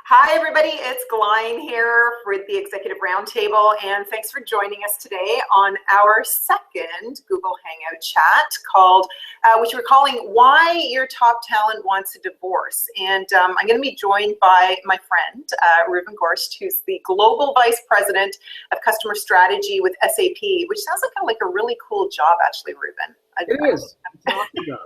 Hi, everybody. It's Glain here for the Executive Roundtable, and thanks for joining us today on our second Google Hangout chat called, which we're calling "Why Your Top Talent Wants a Divorce." And I'm going to be joined by my friend Reuven Gorsht, who's the Global Vice President of Customer Strategy with SAP, which sounds like a really cool job, actually, Reuven. It is. It's an awesome job.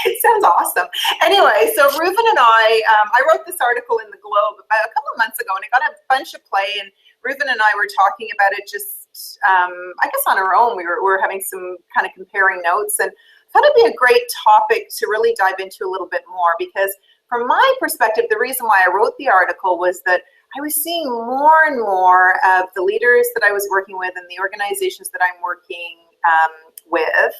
It sounds awesome. Anyway, so Reuven and I wrote this article in the Globe about a couple of months ago, and it got a bunch of play. And Reuven and I were talking about it just, I guess, on our own. We were having some kind of comparing notes, and I thought it'd be a great topic to really dive into a little bit more. Because from my perspective, the reason why I wrote the article was that I was seeing more and more of the leaders that I was working with and the organizations that I'm working with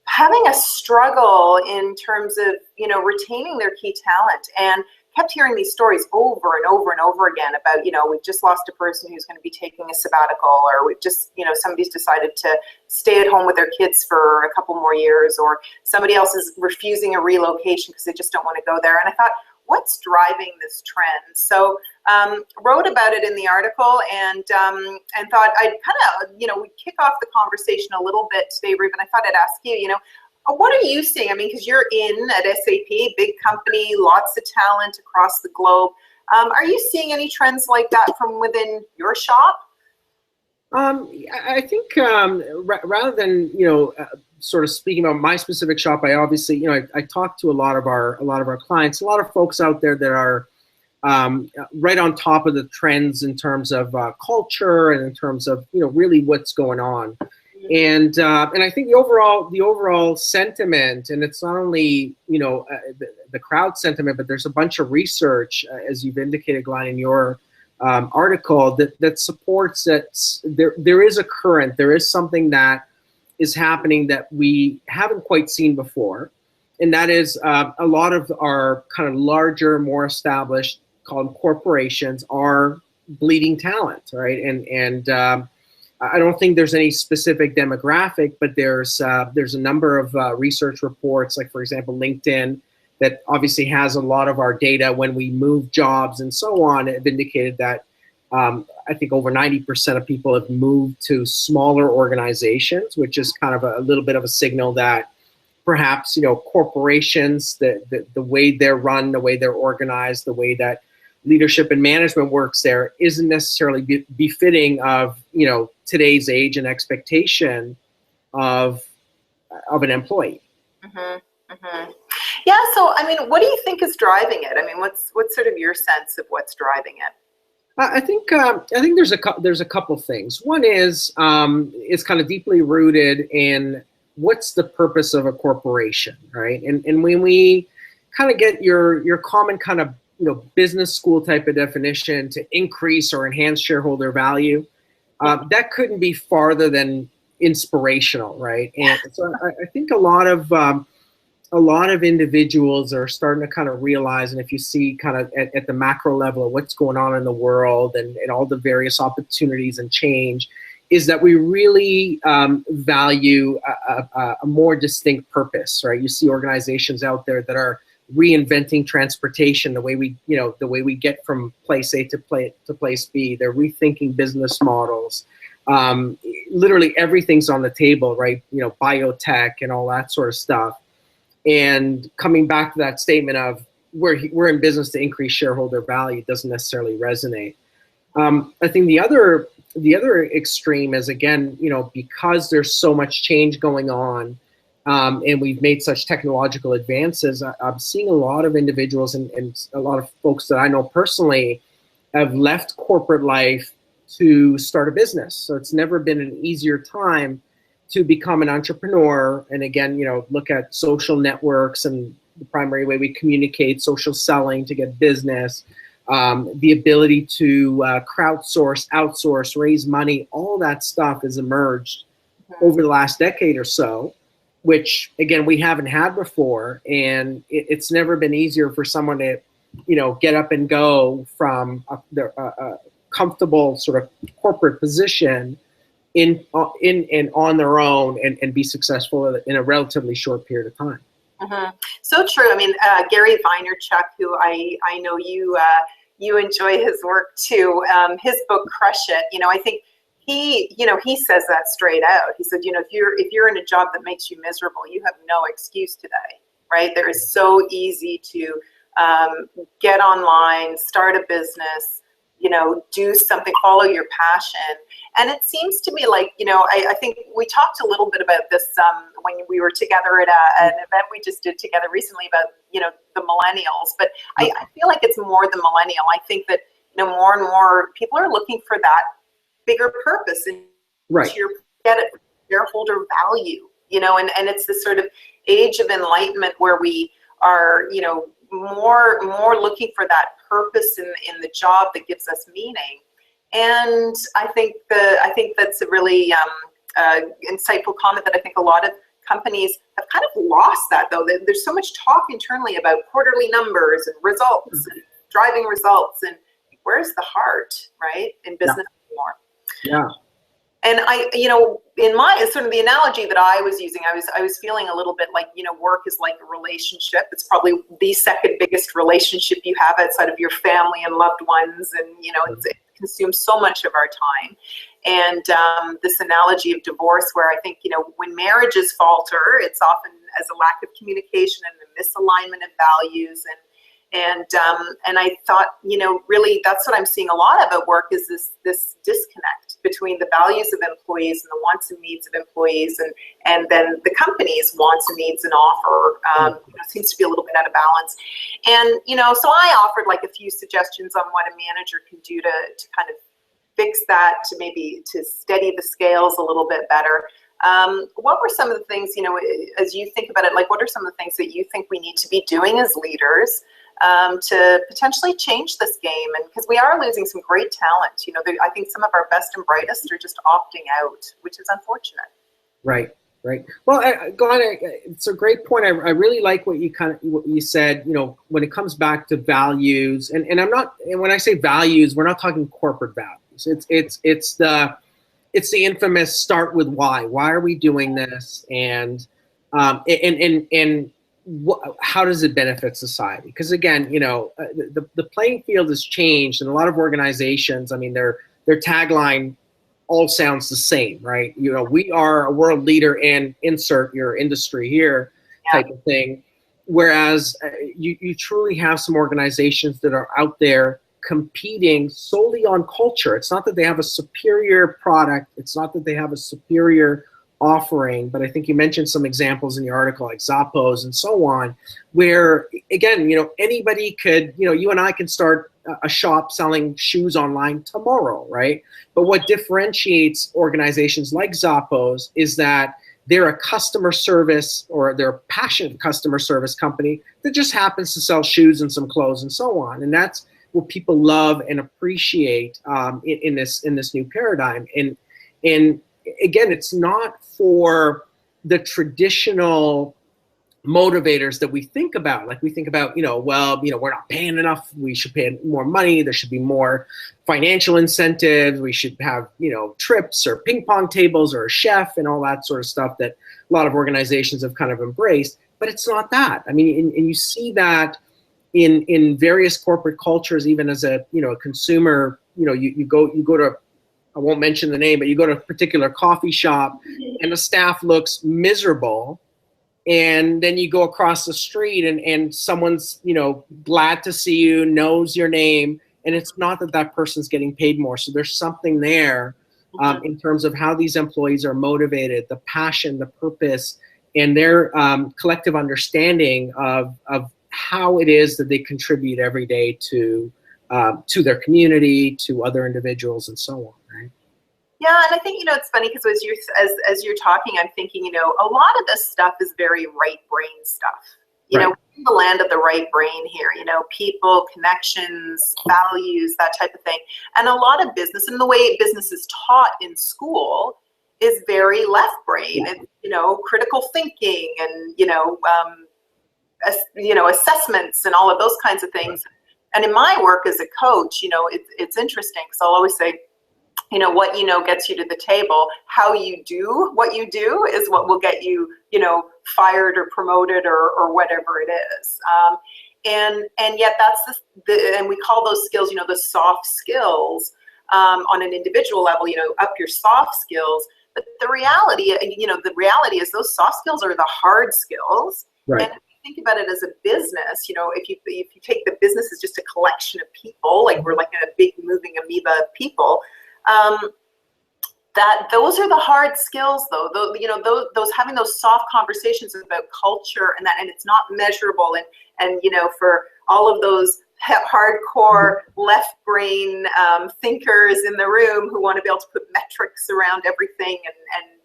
having a struggle in terms of, retaining their key talent, and kept hearing these stories over and over and over again about, we've just lost a person who's going to be taking a sabbatical, or we've just, somebody's decided to stay at home with their kids for a couple more years, or somebody else is refusing a relocation because they just don't want to go there. And I thought, what's driving this trend? So wrote about it in the article, and thought I'd kind of, we'd kick off the conversation a little bit today, Reuven. I thought I'd ask you, what are you seeing? I mean, because you're in at SAP, big company, lots of talent across the globe. Are you seeing any trends like that from within your shop? I think rather than sort of speaking about my specific shop, I obviously I talk to a lot of our clients, a lot of folks out there that are right on top of the trends in terms of culture and in terms of really what's going on, and I think the overall sentiment, and it's not only the crowd sentiment, but there's a bunch of research, as you've indicated, Glenn, in your article that supports that there is a current, there is something that is happening that we haven't quite seen before, and that is a lot of our kind of larger, more established, called corporations, are bleeding talent, right? And I don't think there's any specific demographic, but there's a number of research reports, like for example LinkedIn, that obviously has a lot of our data when we move jobs and so on. Have indicated that I think over 90% of people have moved to smaller organizations, which is kind of a little bit of a signal that perhaps corporations, the way they're run, the way they're organized, the way that leadership and management works there isn't necessarily befitting of today's age and expectation of an employee. Mm-hmm. Mm-hmm. Yeah. So, I mean, what do you think is driving it? I mean, what's sort of your sense of what's driving it? I think there's a couple things. One is it's kind of deeply rooted in what's the purpose of a corporation, right? And when we kind of get your common kind of business school type of definition to increase or enhance shareholder value, that couldn't be farther than inspirational, right? And so I think a lot of individuals are starting to kind of realize, and if you see kind of at the macro level of what's going on in the world and all the various opportunities and change, is that we really value a more distinct purpose, right? You see organizations out there that are reinventing transportation, the way we get from place A to place B. They're rethinking business models. Literally everything's on the table, right? Biotech and all that sort of stuff. And coming back to that statement of we're in business to increase shareholder value doesn't necessarily resonate. I think the other extreme is, again, because there's so much change going on, and we've made such technological advances, I'm seeing a lot of individuals and a lot of folks that I know personally have left corporate life to start a business. So it's never been an easier time to become an entrepreneur. And again, look at social networks and the primary way we communicate, social selling to get business, the ability to crowdsource, outsource, raise money, all that stuff has emerged over the last decade or so, which again, we haven't had before. And it's never been easier for someone to, get up and go from a comfortable sort of corporate position in on their own and be successful in a relatively short period of time. So true. I mean, Gary Vaynerchuk, who I know you enjoy his work too. His book Crush It. I think he says that straight out. He said, if you're in a job that makes you miserable, you have no excuse today, right? There is so easy to get online, start a business, do something, follow your passion. And it seems to me like, I think we talked a little bit about this when we were together at an event we just did together recently about, the millennials. But I feel like it's more the millennial. I think that, more and more people are looking for that bigger purpose and get it, shareholder value, and it's this sort of age of enlightenment where we are, more looking for that purpose in the job that gives us meaning. And I think that's a really insightful comment that I think a lot of companies have kind of lost that, though. There's so much talk internally about quarterly numbers and results and driving results, and where's the heart, right, in business anymore? Yeah. And in my sort of the analogy that I was using, I was feeling a little bit like, work is like a relationship. It's probably the second biggest relationship you have outside of your family and loved ones. And, it consumes so much of our time. And this analogy of divorce where I think, when marriages falter, it's often as a lack of communication and a misalignment of values. And I thought, really that's what I'm seeing a lot of at work is this disconnect between the values of employees and the wants and needs of employees and then the company's wants and needs and offer seems to be a little bit out of balance. And, so I offered like a few suggestions on what a manager can do to kind of fix that, to steady the scales a little bit better. What were some of the things, as you think about it, like what are some of the things that you think we need to be doing as leaders to potentially change this game? And because we are losing some great talent, I think some of our best and brightest are just opting out, which is unfortunate. Right. Well, Glain, it's a great point. I really like what you said. When it comes back to values, and when I say values, we're not talking corporate values. It's the infamous start with why. Why are we doing this? And how does it benefit society? Because again, the playing field has changed, and a lot of organizations, I mean, their tagline all sounds the same, right? We are a world leader in insert your industry here type of thing. Whereas you truly have some organizations that are out there competing solely on culture. It's not that they have a superior product. It's not that they have a superior offering, but I think you mentioned some examples in the article like Zappos and so on, where again, anybody could, you and I can start a shop selling shoes online tomorrow, right? But what differentiates organizations like Zappos is that they're a customer service or they're a passionate customer service company that just happens to sell shoes and some clothes and so on. And that's what people love and appreciate in this new paradigm. And again, it's not for the traditional motivators that we think about. Like we think about, we're not paying enough. We should pay more money. There should be more financial incentives. We should have, trips or ping pong tables or a chef and all that sort of stuff that a lot of organizations have kind of embraced. But it's not that. I mean, and you see that in various corporate cultures, even as a consumer. You go to, I won't mention the name, but you go to a particular coffee shop and the staff looks miserable. And then you go across the street and someone's, glad to see you, knows your name. And it's not that person's getting paid more. So there's something there in terms of how these employees are motivated, the passion, the purpose, and their collective understanding of how it is that they contribute every day to their community, to other individuals, and so on, right? Yeah, and I think, it's funny because as you're talking, I'm thinking, a lot of this stuff is very right brain stuff. We're in the land of the right brain here, people, connections, values, that type of thing. And a lot of business, and the way business is taught in school is very left brain and, critical thinking and, assessments and all of those kinds of things. And in my work as a coach, it's interesting because I'll always say, what gets you to the table. How you do what you do is what will get you, fired or promoted or whatever it is. And yet that's and we call those skills, the soft skills on an individual level, up your soft skills. But the reality is those soft skills are the hard skills. Right. And if you think about it as a business, if you take the business as just a collection of people, like we're like a big moving amoeba of people, that those are the hard skills though. Those having those soft conversations about culture and it's not measurable and for all of those hardcore left brain thinkers in the room who want to be able to put metrics around everything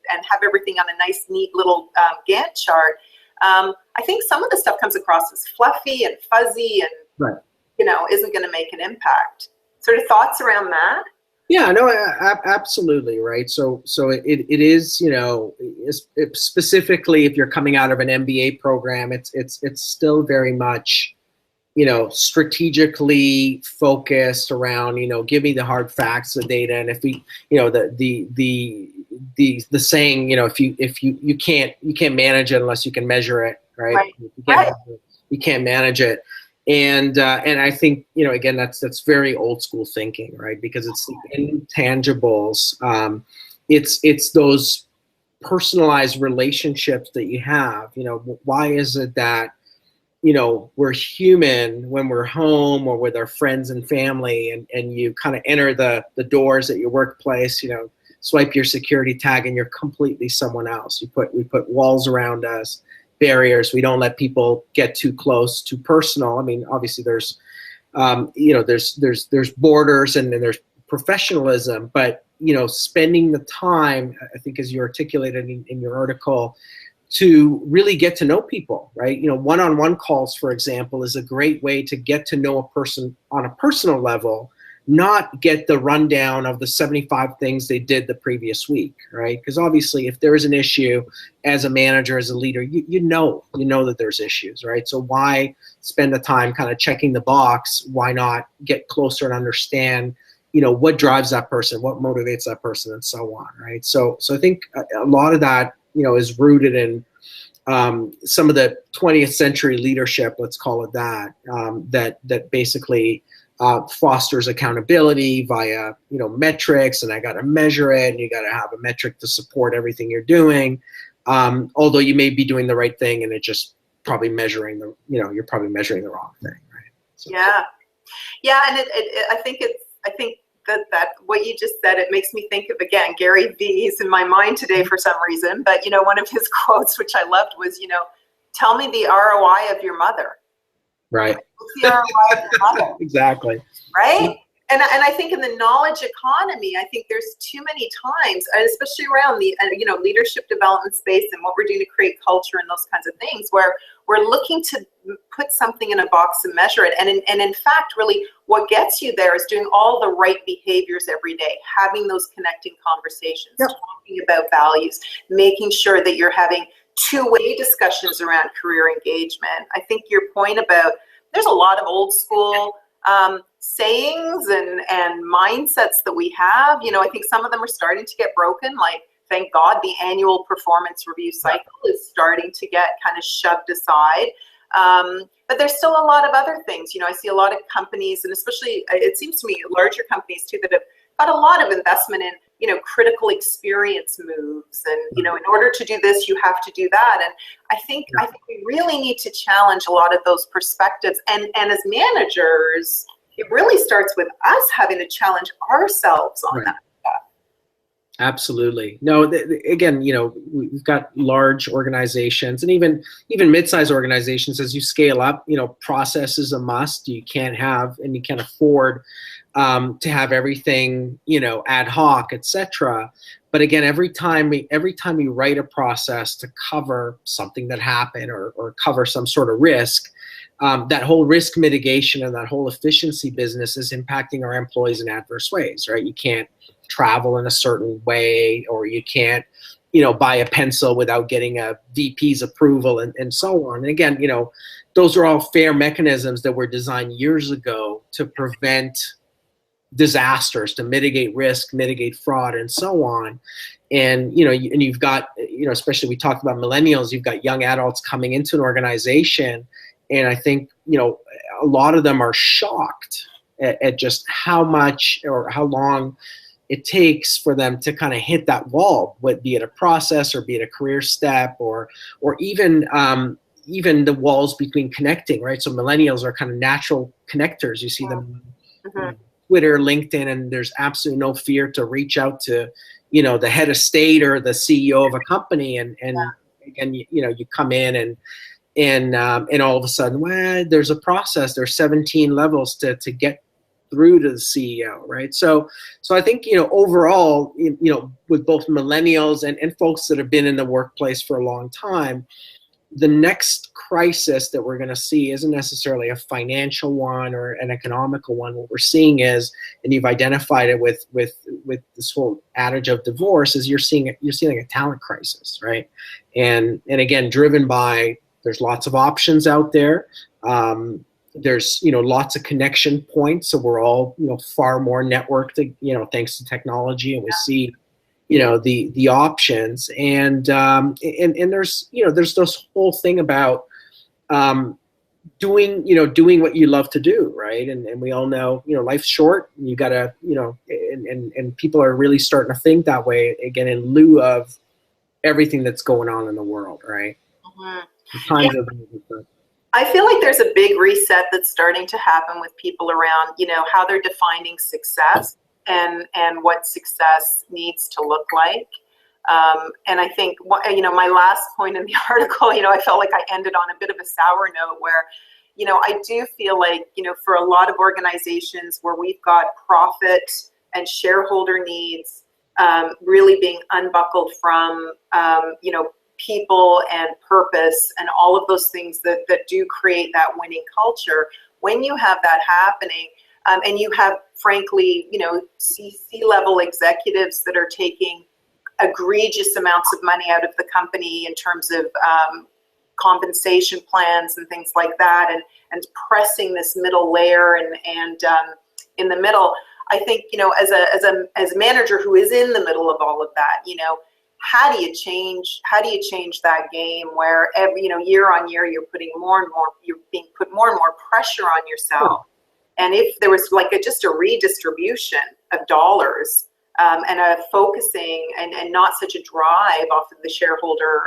and have everything on a nice, neat little Gantt chart. I think some of the stuff comes across as fluffy and fuzzy and, right. Isn't going to make an impact. Sort of thoughts around that? Yeah, no, absolutely, right. So it is, specifically if you're coming out of an MBA program, it's still very much, strategically focused around, give me the hard facts, the data, and if we, the saying, if you can't manage it unless you can measure it, right? Right. You can't manage it. And I think, again, that's very old school thinking, right? Because it's the intangibles. It's those personalized relationships that you have. Why is it that, we're human when we're home or with our friends and family and you kind of enter the doors at your workplace, swipe your security tag and you're completely someone else. We put walls around us, barriers. We don't let people get too close, too personal. I mean, obviously there's borders and then there's professionalism, but, spending the time, I think as you articulated in your article, to really get to know people, right? One-on-one calls, for example, is a great way to get to know a person on a personal level, not get the rundown of the 75 things they did the previous week, right? Because obviously if there is an issue as a manager, as a leader, you know that there's issues, right? So why spend the time kind of checking the box? Why not get closer and understand, what drives that person, what motivates that person, and so on, right? So I think a lot of that, is rooted in some of the 20th century leadership, let's call it that, that basically fosters accountability via, metrics, and I got to measure it, and you got to have a metric to support everything you're doing. Although you may be doing the right thing, and it just probably measuring you're probably measuring the wrong thing, right? So. Yeah, and I think that what you just said, it makes me think of, again, Gary Vee. He's in my mind today for some reason, but one of his quotes, which I loved, was, tell me the ROI of your mother. Right. What's the ROI of your mother? Exactly. Right. And I think in the knowledge economy, I think there's too many times, especially around the leadership development space and what we're doing to create culture and those kinds of things, where we're looking to put something in a box and measure it. And in fact, really, what gets you there is doing all the right behaviors every day, having those connecting conversations, yep. Talking about values, making sure that you're having two-way discussions around career engagement. I think your point about there's a lot of old school sayings and mindsets that we have. I think some of them are starting to get broken. Like, thank God the annual performance review cycle is starting to get kind of shoved aside. But there's still a lot of other things. I see a lot of companies, and especially it seems to me larger companies too, that have got a lot of investment in, critical experience moves. And, in order to do this, you have to do that. And I think we really need to challenge a lot of those perspectives. And as managers, it really starts with us having to challenge ourselves on that stuff. Absolutely. No, again, we've got large organizations and even mid-sized organizations. As you scale up, process is a must. You can't have, and you can't afford to have everything, ad hoc, etc. But again, every time we write a process to cover something that happened or cover some sort of risk, that whole risk mitigation and that whole efficiency business is impacting our employees in adverse ways, right? You can't travel in a certain way, or you can't, buy a pencil without getting a VP's approval and so on. And again, those are all fair mechanisms that were designed years ago to prevent disasters, to mitigate risk, mitigate fraud, and so on. And and you've got, especially we talked about millennials, you've got young adults coming into an organization, and I think a lot of them are shocked at just how much or how long it takes for them to kind of hit that wall, be it a process or be it a career step, or even the walls between connecting, right? So millennials are kind of natural connectors. You see them on Twitter, LinkedIn, and there's absolutely no fear to reach out to, the head of state or the CEO of a company, and again, you come in and all of a sudden, well, there's a process. There's 17 levels to get through to the CEO, right? So I think, overall, with both millennials and folks that have been in the workplace for a long time, the next crisis that we're going to see isn't necessarily a financial one or an economical one. What we're seeing is, and you've identified it with this whole adage of divorce, is you're seeing a talent crisis, right? And again, driven by, there's lots of options out there. There's lots of connection points, so we're all far more networked, thanks to technology, and we see the options, and there's there's this whole thing about doing what you love to do, right? And we all know life's short, and you gotta and people are really starting to think that way again, in lieu of everything that's going on in the world, right? I feel like there's a big reset that's starting to happen with people around, how they're defining success and what success needs to look like. And I think, my last point in the article, I felt like I ended on a bit of a sour note where, I do feel like, for a lot of organizations where we've got profit and shareholder needs really being unbuckled from, people and purpose and all of those things that do create that winning culture. When you have that happening, and you have, frankly, C-level executives that are taking egregious amounts of money out of the company in terms of compensation plans and things like that, and pressing this middle layer and in the middle, I think, as a manager who is in the middle of all of that, how do you change that game where every, year on year you're being put more and more pressure on yourself. And if there was just a redistribution of dollars and a focusing and not such a drive off of the shareholder,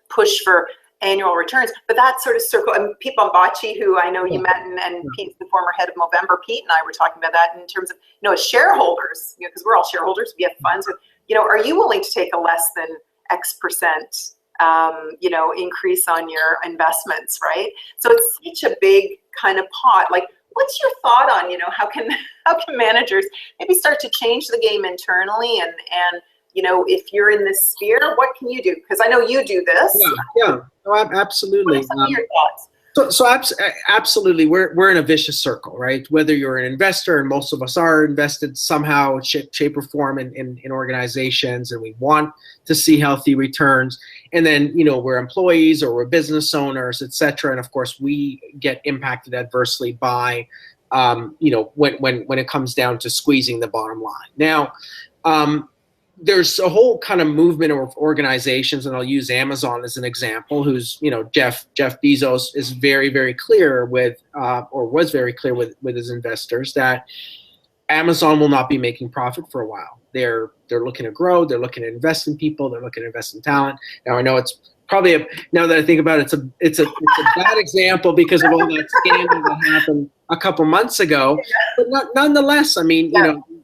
push for annual returns, but that sort of circle, and Pete Bombachi, who I know you met, and Pete's the former head of Movember, Pete and I were talking about that in terms of, as shareholders, because we're all shareholders, we have funds with, are you willing to take a less than X percent, increase on your investments, right? So it's such a big kind of pot. Like, what's your thought on, how can managers maybe start to change the game internally, and if you're in this sphere, what can you do? Because I know you do this. Yeah, oh, absolutely. What are some of your thoughts? So absolutely, we're in a vicious circle, right? Whether you're an investor, and most of us are invested somehow, shape or form in organizations, and we want to see healthy returns. And then, we're employees or we're business owners, et cetera. And of course, we get impacted adversely by, when it comes down to squeezing the bottom line. Now, there's a whole kind of movement of organizations, and I'll use Amazon as an example, who's, Jeff Bezos is very, very clear with, or was very clear with his investors, that Amazon will not be making profit for a while. They're looking to grow, they're looking to invest in people, they're looking to invest in talent. Now, I know it's probably, now that I think about it, it's a bad example because of all that scandal that happened a couple months ago, but nonetheless, I mean,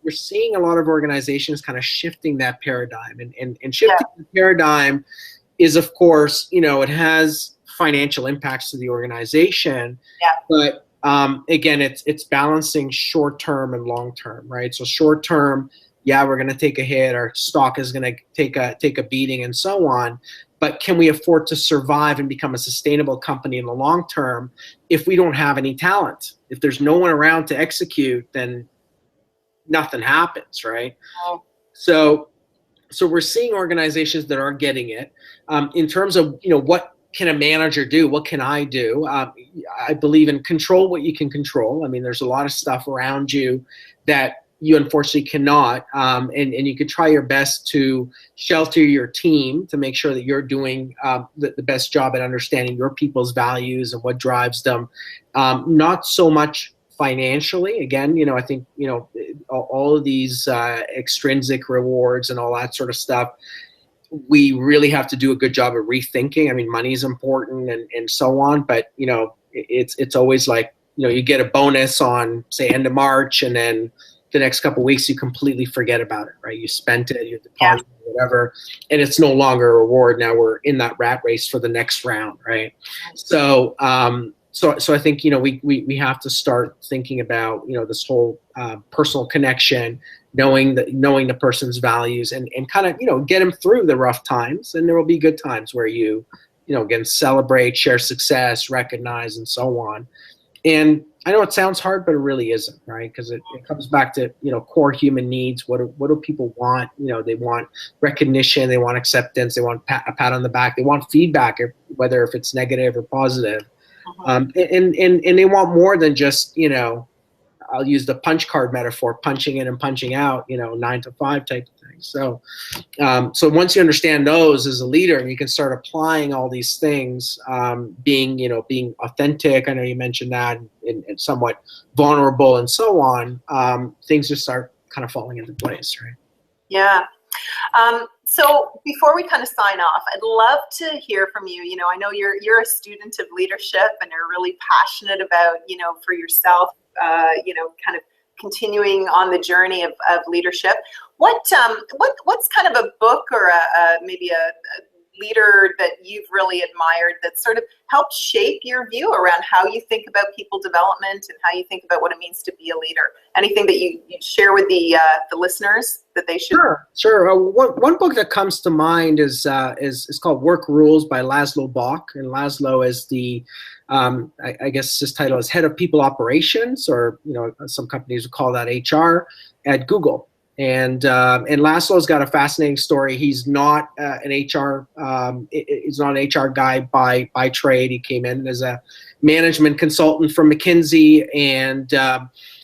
we're seeing a lot of organizations kind of shifting that paradigm, and shifting the paradigm is, of course, it has financial impacts to the organization, but again, it's balancing short term and long term, right? So short term, we're going to take a hit, our stock is going to take a beating, and so on. But can we afford to survive and become a sustainable company in the long term if we don't have any talent? If there's no one around to execute, then nothing happens, right? So we're seeing organizations that are getting it in terms of, what can a manager do? What can I do? I believe in control what you can control. I mean, there's a lot of stuff around you that you unfortunately cannot, and you could try your best to shelter your team to make sure that you're doing the best job at understanding your people's values and what drives them. Not so much financially. Again, I think, all of these extrinsic rewards and all that sort of stuff, we really have to do a good job of rethinking. I mean, money is important and so on, but, it's always like, you get a bonus on, say, end of March, and then the next couple of weeks you completely forget about it, right? You spent it, you deposited it, whatever, and it's no longer a reward. Now we're in that rat race for the next round, right? So I think, we have to start thinking about, this whole personal connection, knowing the person's values, and kind of, get them through the rough times, and there will be good times where you again, celebrate, share success, recognize, and so on. And I know it sounds hard, but it really isn't, right? Because it comes back to, core human needs. What do people want? They want recognition, they want acceptance, they want a pat on the back, they want feedback, whether if it's negative or positive. And they want more than just, I'll use the punch card metaphor, punching in and punching out, 9 to 5 type of thing. So once you understand those as a leader, and you can start applying all these things, being authentic. I know you mentioned that, and somewhat vulnerable and so on. Things just start kind of falling into place, right? Yeah. So before we kind of sign off, I'd love to hear from you. I know you're a student of leadership, and you're really passionate about, for yourself, kind of continuing on the journey of leadership. What's kind of a book or maybe a leader that you've really admired that sort of helped shape your view around how you think about people development and how you think about what it means to be a leader? Anything that you'd share with the listeners that they should? Sure. One book that comes to mind is called Work Rules by Laszlo Bock, and Laszlo is the I guess his title is head of people operations, or some companies would call that HR at Google. And Laszlo's got a fascinating story. He's not an HR he's not an HR guy by trade. He came in as a management consultant from McKinsey, and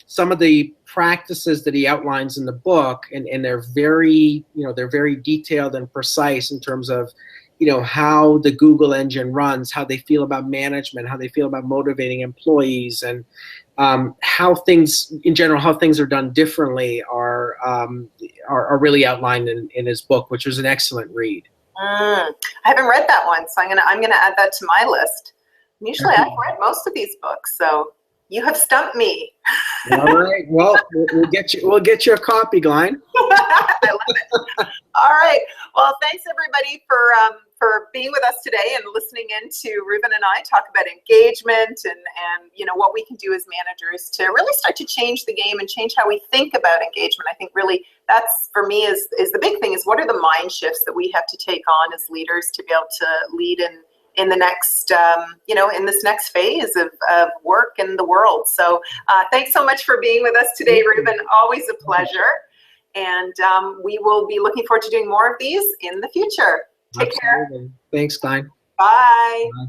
some of the practices that he outlines in the book, and they're very detailed and precise in terms of how the Google engine runs, how they feel about management, how they feel about motivating employees, and how things in general, how things are done differently are really outlined in his book, which was an excellent read. I haven't read that one, so I'm gonna add that to my list. Usually I've read most of these books, so you have stumped me. All right. Well, we'll get you a copy, Glain. I love it. All right. Well, thanks everybody for being with us today and listening in to Reuven and I talk about engagement and what we can do as managers to really start to change the game and change how we think about engagement. I think really that's, for me, is the big thing, is what are the mind shifts that we have to take on as leaders to be able to lead in the next, in this next phase of work in the world. So thanks so much for being with us today, Reuven. Always a pleasure. And we will be looking forward to doing more of these in the future. Take care. Thanks, Glain. Bye. Bye.